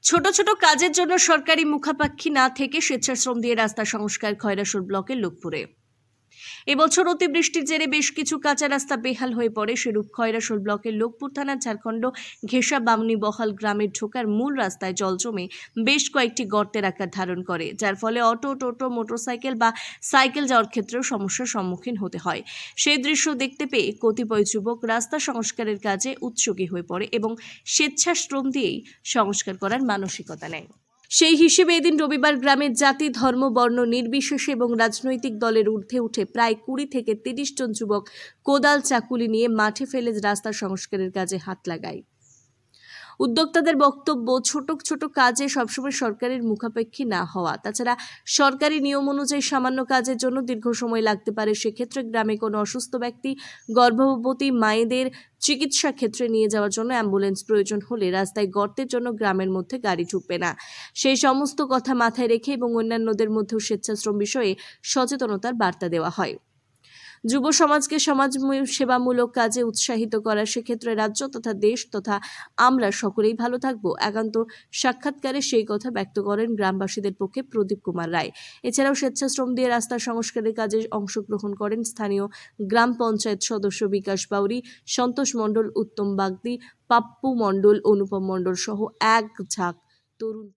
ছোট ছোট কাজের জন্য সরকারি মুখাপাক্ষী না থেকে স্বেচ্ছাশ্রম দিয়ে রাস্তা সংস্কার খয়রাসুর ব্লকের লোকপুরে। এবছর অতিবৃষ্টির জেরে বেশ কিছু কাঁচা রাস্তা বেহাল হয়ে পড়ে। সেরূপ খয়রাসুর ব্লকের লোকপুর থানার ঝাড়খণ্ড ঘেঁষা বামনি বহাল গ্রামের ঢোকার মূল রাস্তায় জল জমে বেশ কয়েকটি গর্তের আকার ধারণ করে, যার ফলে অটো, টোটো, মোটরসাইকেল বা সাইকেল যাওয়ার ক্ষেত্রেও সমস্যার সম্মুখীন হতে হয়। সেই দৃশ্য দেখতে পেয়ে কতিপয় যুবক রাস্তা সংস্কারের কাজে উৎসুকী হয়ে পড়ে এবং স্বেচ্ছাশ্রম দিয়েই সংস্কার করার মানসিকতা নেয়। সেই হিসেবে এদিন রবিবার গ্রামের জাতি, ধর্ম, বর্ণ নির্বিশেষে এবং রাজনৈতিক দলের ঊর্ধ্বে উঠে প্রায় 20 থেকে 30 জন যুবক কোদাল, চাকুলি নিয়ে মাঠে ফেলে রাস্তা সংস্কারের কাজে হাত লাগায়। উদ্যোক্তাদের বক্তব্য, ছোট ছোট কাজে সবসময় সরকারের মুখাপেক্ষী না হওয়া, তাছাড়া সরকারি নিয়ম অনুযায়ী সামান্য কাজের জন্য দীর্ঘ সময় লাগতে পারে। সেক্ষেত্রে গ্রামে কোনো অসুস্থ ব্যক্তি, গর্ভবতী মায়েদের চিকিৎসা ক্ষেত্রে নিয়ে যাওয়ার জন্য অ্যাম্বুলেন্স প্রয়োজন হলে রাস্তায় গর্তের জন্য গ্রামের মধ্যে গাড়ি ঢুকবে না। সেই সমস্ত কথা মাথায় রেখে এবং অন্যান্যদের মধ্যেও স্বেচ্ছাশ্রম বিষয়ে সচেতনতার বার্তা দেওয়া হয়। যুব সমাজকে সমাজ সেবামূলক কাজে উৎসাহিত করা, সেক্ষেত্রে রাজ্য তথা দেশ তথা আমরা সকলেই ভালো থাকবো। একান্ত সাক্ষাৎকারে সেই কথা ব্যক্ত করেন গ্রামবাসীদের পক্ষে প্রদীপ কুমার রায়। এছাড়াও স্বেচ্ছাশ্রম দিয়ে রাস্তা সংস্কারের কাজে অংশগ্রহণ করেন স্থানীয় গ্রাম পঞ্চায়েত সদস্য বিকাশ বাউরি, সন্তোষ মণ্ডল, উত্তম বাগদি, পাপ্পু মণ্ডল, অনুপম মণ্ডল সহ এক ঝাঁক তরুণ।